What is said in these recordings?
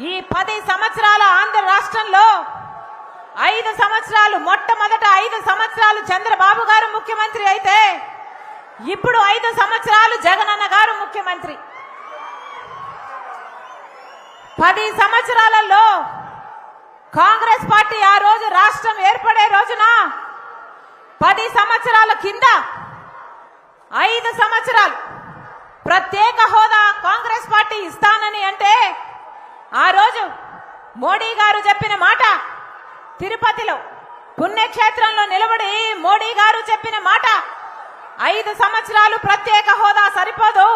ఈ 10 సంవత్సరాల ఆంధ్ర రాష్ట్రంలో 5 సంవత్సరాలు మొట్టమొదట 5 సంవత్సరాలు చంద్రబాబు గారు ముఖ్యమంత్రి అయితే ఇప్పుడు 5 సంవత్సరాలు జగనన్న గారు ముఖ్యమంత్రి. 10 సంవత్సరాలలో కాంగ్రెస్ పార్టీ ఆ రోజు రాష్ట్రం ఏర్పడే రోజున 10 సంవత్సరాల కింద 5 సంవత్సరాలు ప్రత్యేక హోదా కాంగ్రెస్ పార్టీ ఇస్తానని అంటే ఆ రోజు మోడీ గారు చెప్పిన మాట, తిరుపతిలో పుణ్యక్షేత్రంలో నిలబడి మోడీ గారు చెప్పిన మాట 5 సంవత్సరాలు ప్రత్యేక హోదా సరిపోదు,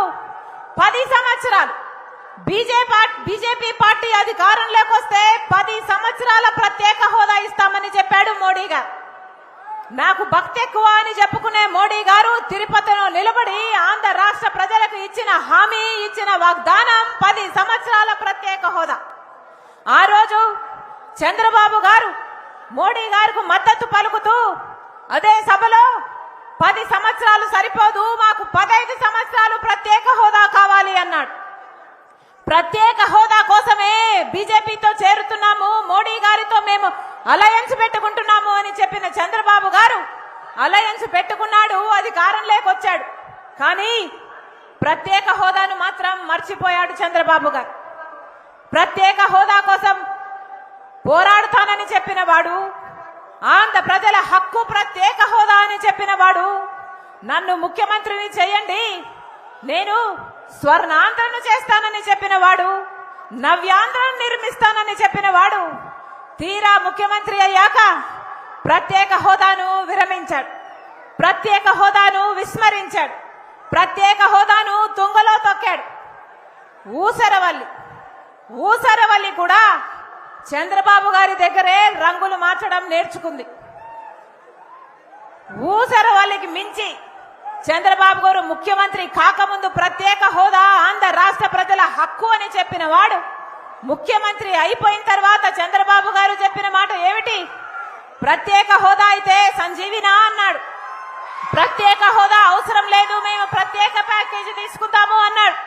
10 సంవత్సరాలు బీజేపీ పార్టీ అధికారంలోకి వస్తే 10 సంవత్సరాల ప్రత్యేక హోదా ఇస్తామని చెప్పాడు మోడీ గారు. నాకు భక్తి ఎక్కువ అని చెప్పుకునే మోడీ గారు తిరుపతిలో నిలబడి ఆంధ్ర రాష్ట్ర ప్రజలకు ఇచ్చిన హామీ, ఇచ్చిన వాగ్దానం 10 సంవత్సరాల ప్రత్యేక హోదా. ఆ రోజు చంద్రబాబు గారు మోడీ గారికి మద్దతు పలుకుతూ అదే సభలో 10 సంవత్సరాలు సరిపోదు, మాకు 15 సంవత్సరాలు ప్రత్యేక హోదా కావాలి అన్నాడు. ప్రత్యేక హోదా కోసమే బీజేపీతో చేరుతున్నాము, మోడీ గారితో మేము అలయన్స్ పెట్టుకుంటున్నాము అని చెప్పిన చంద్రబాబు గారు అలయన్స్ పెట్టుకున్నాడు, అధికారంలోకి వచ్చాడు. కానీ ప్రత్యేక హోదాను మాత్రం మర్చిపోయాడు చంద్రబాబు గారు. ప్రత్యేక హోదా కోసం పోరాడుతానని చెప్పిన వాడు, ఆంధ్ర ప్రజల హక్కు ప్రత్యేక హోదా అని చెప్పిన వాడు, నన్ను ముఖ్యమంత్రిని చేయండి, నేను స్వర్ణాంధ్రను చేస్తానని చెప్పిన వాడు, నవ్యాంధ్రను నిర్మిస్తానని చెప్పిన వాడు తీరా ముఖ్యమంత్రి అయ్యాక ప్రత్యేక హోదాను విరమించాడు, ప్రత్యేక హోదాను విస్మరించాడు, ప్రత్యేక హోదాను తుంగలో తొక్కాడు. ఊసరవల్లి కూడా చంద్రబాబు గారి దగ్గరే రంగులు మార్చడం నేర్చుకుంది. ఊసరవల్లికి మించి చంద్రబాబు గారు ముఖ్యమంత్రి కాకముందు ప్రత్యేక హోదా ఆంధ్ర రాష్ట్ర ప్రజల హక్కు అని చెప్పిన వాడు ముఖ్యమంత్రి అయిపోయిన తర్వాత చంద్రబాబు గారు చెప్పిన మాట ఏమిటి? ప్రత్యేక హోదా అయితే సంజీవినా అన్నాడు. ప్రత్యేక హోదా అవసరం లేదు, మేము ప్రత్యేక ప్యాకేజీ తీసుకుంటాము అన్నాడు.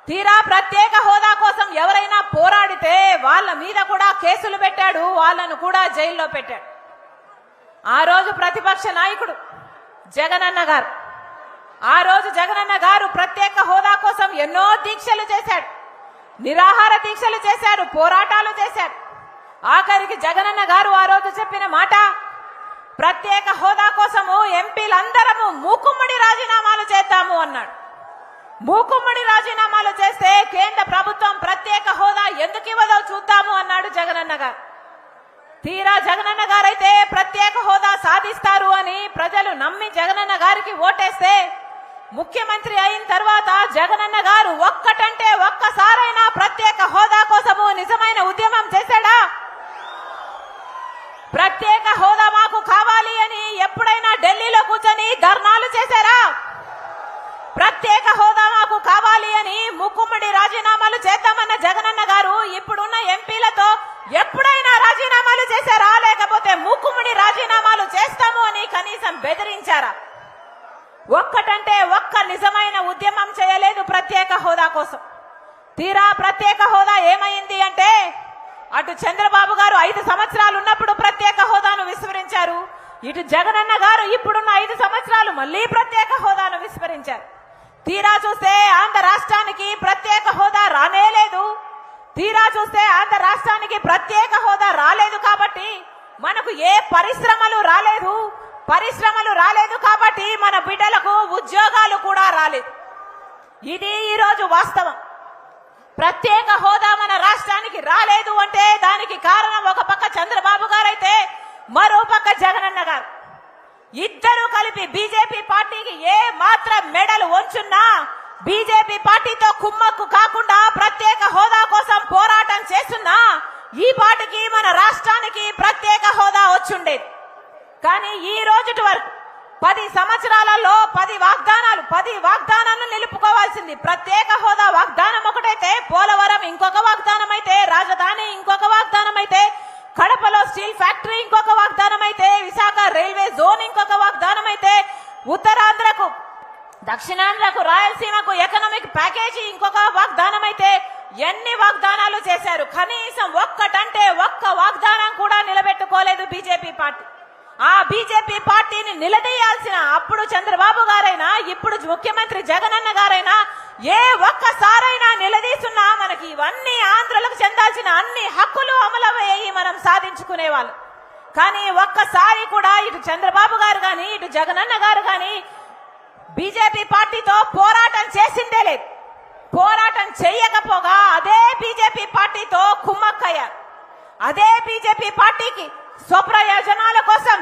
తీరా ప్రత్యేక హోదా కోసం ఎవరైనా పోరాడితే వాళ్ళ మీద కూడా కేసులు పెట్టాడు, వాళ్ళను కూడా జైల్లో పెట్టాడు. ఆ రోజు ప్రతిపక్ష నాయకుడు జగనన్న గారు, ఆ రోజు జగనన్న గారు ప్రత్యేక హోదా కోసం ఎన్నో దీక్షలు చేశాడు, నిరాహార దీక్షలు చేశారు, పోరాటాలు చేశారు. ఆఖరికి జగనన్న గారు ఆ రోజు చెప్పిన మాట, ప్రత్యేక హోదా కోసము ఎంపీలందరము మూకుమ్మడి రాజీనామాలు చేద్దాము అన్నాడు. మూకుమ్మడి రాజీనామాలు చేస్తే కేంద్ర ప్రభుత్వం ప్రత్యేక హోదా ఎందుకు ఇవ్వదో చూద్దాము అన్నాడు జగనన్న గారు. తీరా జగనన్న గారైతే ప్రత్యేక హోదా సాధిస్తారు అని ప్రజలు నమ్మి జగనన్న గారికి ఓటేస్తే ముఖ్యమంత్రి అయిన తర్వాత జగనన్న గారు ఒక్కటంటే ఒక్కసారైనా ప్రత్యేక హోదా కోసము నిజమైన ఉద్యమం చేశాడా? ప్రత్యేక హోదా మాకు కావాలి అని ఎప్పుడైనా ఢిల్లీలో కూర్చొని ధర్నాలు చేశారా? ప్రత్యేక హోదా మాకు కావాలి అని ముక్కుమ్మడి రాజీనామాలు చేద్దామన్న జగనన్న గారు ఇప్పుడున్న ఎంపీలతో ఎప్పుడైనా రాజీనామాలు చేశారా? లేకపోతే ముక్కుమ్మడి రాజీనామాలు చేస్తాము అని కనీసం బెదిరించారా? ఒక్కటంటే ఒక్క నిజమైన ఉద్యమం చేయలేదు ప్రత్యేక హోదా కోసం. తీరా ప్రత్యేక హోదా ఏమైంది అంటే, అటు చంద్రబాబు గారు 5 సంవత్సరాలు ఉన్నప్పుడు ప్రత్యేక హోదాను విస్మరించారు, ఇటు జగనన్న గారు ఇప్పుడున్న 5 సంవత్సరాలు మళ్లీ ప్రత్యేక హోదాను విస్మరించారు. తీరా చూస్తే ఆంధ్ర రాష్ట్రానికి ప్రత్యేక హోదా రానే లేదు. తీరా చూస్తే ఆంధ్ర రాష్ట్రానికి ప్రత్యేక హోదా రాలేదు కాబట్టి మనకు ఏ పరిశ్రమలు రాలేదు కాబట్టి మన బిడ్డలకు ఉద్యోగాలు కూడా రాలేదు. ఇది ఈరోజు వాస్తవం. ప్రత్యేక హోదా మన రాష్ట్రానికి రాలేదు అంటే దానికి కారణం ఒక పక్క చంద్రబాబు గారైతే మరో పక్క జగనన్న గారు. ఇద్దరు కలిపి బీజేపీ పార్టీకి ఏ మాత్రం మెడలు వంచున్నా, బీజేపీ పార్టీతో కుమ్మక్కు కాకుండా ప్రత్యేక హోదా కోసం పోరాటం చేస్తున్నా ఈ పార్టీకి మన రాష్ట్రానికి ప్రత్యేక హోదా వచ్చుండేది. కానీ ఈ రోజుటి వరకు 10 సంవత్సరాలలో 10 వాగ్దానాలను నిలుపుకోవాల్సింది. ప్రత్యేక హోదా వాగ్దానం ఒకటైతే పోలవరం ఇంకొక వాగ్దానం అయితే, రాజధాని ఇంకొక వాగ్దానం అయితే, కడపలో స్టీల్ ఫ్యాక్టరీ ఇంకొక వాగ్దానం అయితే, విశాఖ రైల్వే జోన్ ఇంకొక వాగ్దానం అయితే, ఉత్తరాంధ్రకు దక్షిణాంధ్రకు రాయలసీమకు ఎకనామిక్ ప్యాకేజీ ఇంకొక వాగ్దానం అయితే, ఎన్ని వాగ్దానాలు చేశారు, కనీసం ఒక్కటంటే ఒక్క వాగ్దానం కూడా నిలబెట్టుకోలేదు బీజేపీ పార్టీ. ఆ బీజేపీ పార్టీని నిలదీయాల్సిన అప్పుడు చంద్రబాబు గారైనా ఇప్పుడు ముఖ్యమంత్రి జగనన్న గారైనా ఏ ఒక్కసారైనా నిలదీస్తున్నా మనకి ఇవన్నీ ఆంధ్రులకు చెందాల్సిన అన్ని హక్కులు అమలయ్యి మనం సాధించుకునేవాళ్ళు. కానీ ఒక్కసారి కూడా ఇటు చంద్రబాబు గారు గాని ఇటు జగనన్న గారు గాని బీజేపీ పార్టీతో పోరాటం చేసిందే లేదు. పోరాటం చేయకపోగా అదే బీజేపీ పార్టీతో కుమ్మక్కయ్యారు. అదే బీజేపీ పార్టీకి స్వప్రయోజనాల కోసం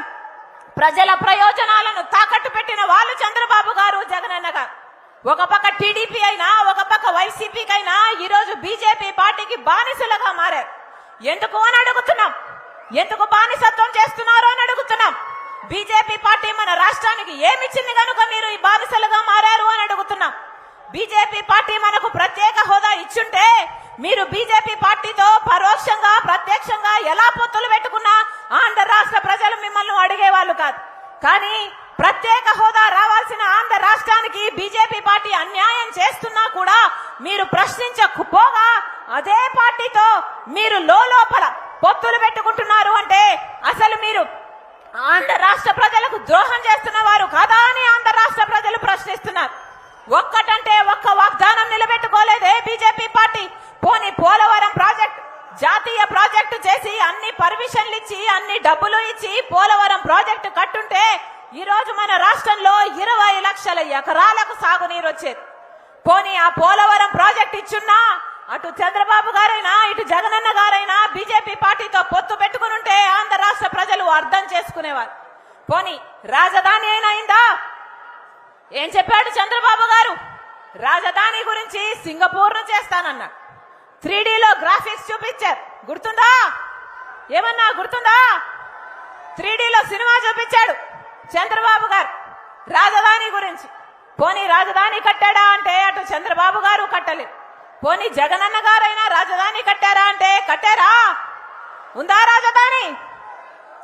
ప్రజల ప్రయోజనాలను తాకట్టు పెట్టిన వాళ్ళు చంద్రబాబు గారు జగనన్న గారు. ఒక పక్క టీడీపీ అయినా ఒక పక్క వైసీపీకైనా ఈరోజు బీజేపీ పార్టీకి బానిసలుగా మారారు. ఎందుకు అని అడుగుతున్నాం. ఎందుకు బానిసత్వం చేస్తున్నారో అని అడుగుతున్నాం. బీజేపీ పార్టీ మన రాష్ట్రానికి ఏమిచ్చింది కనుక మీరు ఈ బానిసలుగా మారారు అని అడుగుతున్నాం. బీజేపీ పార్టీ మనకు ప్రత్యేక హోదా ఇచ్చుంటే మీరు బీజేపీ పార్టీతో పరోక్షంగా ప్రత్యక్షంగా ఎలా పొత్తులు పెట్టుకున్నా ఆంధ్ర రాష్ట్ర ప్రజలు మిమ్మల్ని అడిగేవాళ్ళు కాదు. కానీ ప్రత్యేక హోదా రావాల్సిన ఆంధ్ర రాష్ట్రానికి బీజేపీ పార్టీ అన్యాయం చేస్తున్నా కూడా మీరు ప్రశ్నించకపోగా అదే పార్టీతో మీరు లోపల పొత్తులు పెట్టుకుంటున్నారు అంటే అసలు మీరు ఆంధ్ర రాష్ట్ర ప్రజలకు ద్రోహం చేస్తున్న వారు కాదా అని ఆంధ్ర రాష్ట్ర ప్రజలు ప్రశ్నిస్తున్నారు. ఒక్కటంటే ఒక్క వాగ్దానం నిలబెట్టుకోలేదే బీజేపీ పార్టీ. పోనీ పోలవరం ప్రాజెక్ట్ జాతీయ ప్రాజెక్టు చేసి అన్ని పర్మిషన్లు ఇచ్చి అన్ని డబ్బులు ఇచ్చి పోలవరం ప్రాజెక్టు కట్టుంటే ఈ రోజు మన రాష్ట్రంలో 20 లక్షల ఎకరాలకు సాగునీరు వచ్చేది. పోనీ ఆ పోలవరం ప్రాజెక్ట్ ఇచ్చున్నా అటు చంద్రబాబు గారైనా ఇటు జగనన్న గారైనా బీజేపీ పార్టీతో పొత్తు పెట్టుకుని ఉంటే ఆంధ్ర రాష్ట్ర ప్రజలు అర్థం చేసుకునేవారు. పోనీ రాజధాని అయినా అయిందా? ఏం చెప్పాడు చంద్రబాబు గారు? రాజధాని గురించి సింగపూర్ ను చేస్తానన్నాడు. 3Dలో గ్రాఫిక్స్ చూపించారు, గుర్తుందా? ఏమన్నా గుర్తుందా? 3Dలో సినిమా చూపించాడు చంద్రబాబు గారు రాజధాని గురించి. పోనీ రాజధాని కట్టాడా అంటే అటు చంద్రబాబు గారు కట్టలేదు. పోనీ జగనన్న గారైనా రాజధాని కట్టారా అంటే కట్టారా? ఉందా రాజధాని?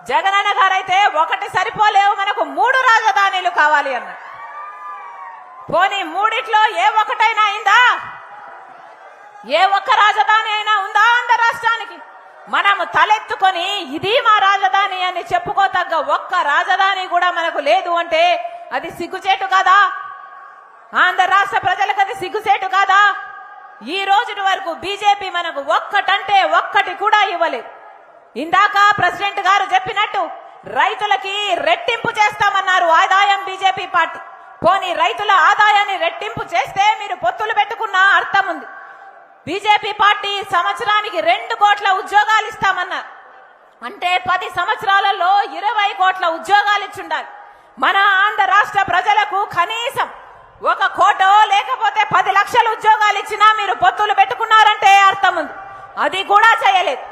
జగనన్న గారైతే ఒకటి సరిపోలేవు, మనకు 3 రాజధానులు కావాలి అన్నాడు. పోనీ మూడిట్లో ఏ ఒక్కటైనా అయిందా? ఏ ఒక్క రాజధాని అయినా ఉందా ఆంధ్ర రాష్ట్రానికి? మనము తలెత్తుకొని ఇది మా రాజధాని అని చెప్పుకోతగ్గ ఒక్క రాజధాని కూడా మనకు లేదు అంటే అది సిగ్గుచేటు కాదా? ఆంధ్ర రాష్ట్ర ప్రజలకు అది సిగ్గుచేటు కాదా? ఈ రోజు వరకు బీజేపీ మనకు ఒక్కటంటే ఒక్కటి కూడా ఇవ్వలేదు. ఇందాక ప్రెసిడెంట్ గారు చెప్పినట్టు రైతులకి రెట్టింపు చేస్తామన్నారు ఆదాయం బీజేపీ పార్టీ. పోనీ రైతుల ఆదాయాన్ని రెట్టింపు చేస్తే మీరు పొత్తులు పెట్టుకున్న అర్థం ఉంది. బీజేపీ పార్టీ సంవత్సరానికి 2 కోట్ల ఉద్యోగాలు ఇస్తామన్నారు. అంటే 10 సంవత్సరాలలో 20 కోట్ల ఉద్యోగాలు ఇచ్చుండాలి. మన ఆంధ్ర రాష్ట్ర ప్రజలకు కనీసం 1 కోటో లేకపోతే 10 లక్షల ఉద్యోగాలు ఇచ్చినా మీరు పొత్తులు పెట్టుకున్నారంటే అర్థం ఉంది. అది కూడా చేయలేదు.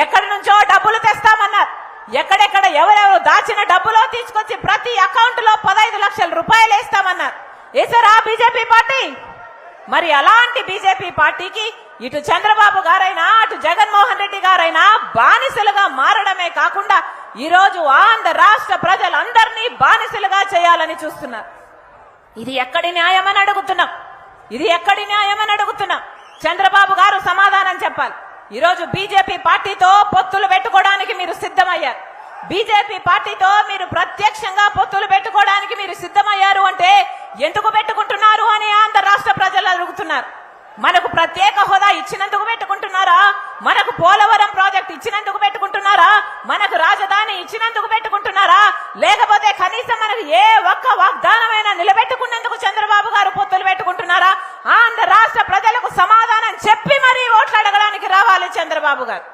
ఎక్కడి నుంచో డబ్బులు తెస్తామన్నారు. ఎక్కడెక్కడ ఎవరెవరు దాచిన డబ్బులో తీసుకొచ్చి ప్రతి అకౌంట్ లో 15 లక్షల రూపాయలు వేస్తామన్నారు. వేసారా బీజేపీ పార్టీ? మరి అలాంటి బీజేపీ పార్టీకి ఇటు చంద్రబాబు గారైనా అటు జగన్మోహన్ రెడ్డి గారైనా బానిసలుగా మారడమే కాకుండా ఈ రోజు ఆంధ్ర రాష్ట్ర ప్రజలందరినీ బానిసలుగా చేయాలని చూస్తున్నారు. ఇది ఎక్కడి న్యాయమని అడుగుతున్నాం. ఇది ఎక్కడి న్యాయమని అడుగుతున్నాం. చంద్రబాబు గారు సమాధానం చెప్పాలి. ఈరోజు బీజేపీ పార్టీతో పొత్తులు పెట్టుకోవడానికి మీరు సిద్ధమయ్యారు. బీజేపీ పార్టీతో మీరు ప్రత్యక్షంగా పొత్తులు పెట్టుకోవడానికి మీరు సిద్ధమయ్యారు అంటే ఎందుకు పెట్టుకుంటున్నారు అని ఆంధ్ర రాష్ట్ర ప్రజలు అడుగుతున్నారు. మనకు ప్రత్యేక హోదా ఇచ్చినందుకు పెట్టుకుంటున్నారా? మనకు పోలవరం ప్రాజెక్ట్ ఇచ్చినందుకు పెట్టుకుంటున్నారా? మనకు రాజధాని ఇచ్చినందుకు పెట్టుకుంటున్నారా? లేకపోతే కనీసం మనకు ఏ ఒక్క వాగ్దానమైనా నిలబెట్టుకున్నందుకు చంద్రబాబు గారు పొత్తులు పెట్టుకుంటున్నారా? ఆంధ్ర రాష్ట్ర ప్రజలకు సమాధానం చెప్పి మరీ ఓట్లు అడగడానికి రావాలి చంద్రబాబు గారు.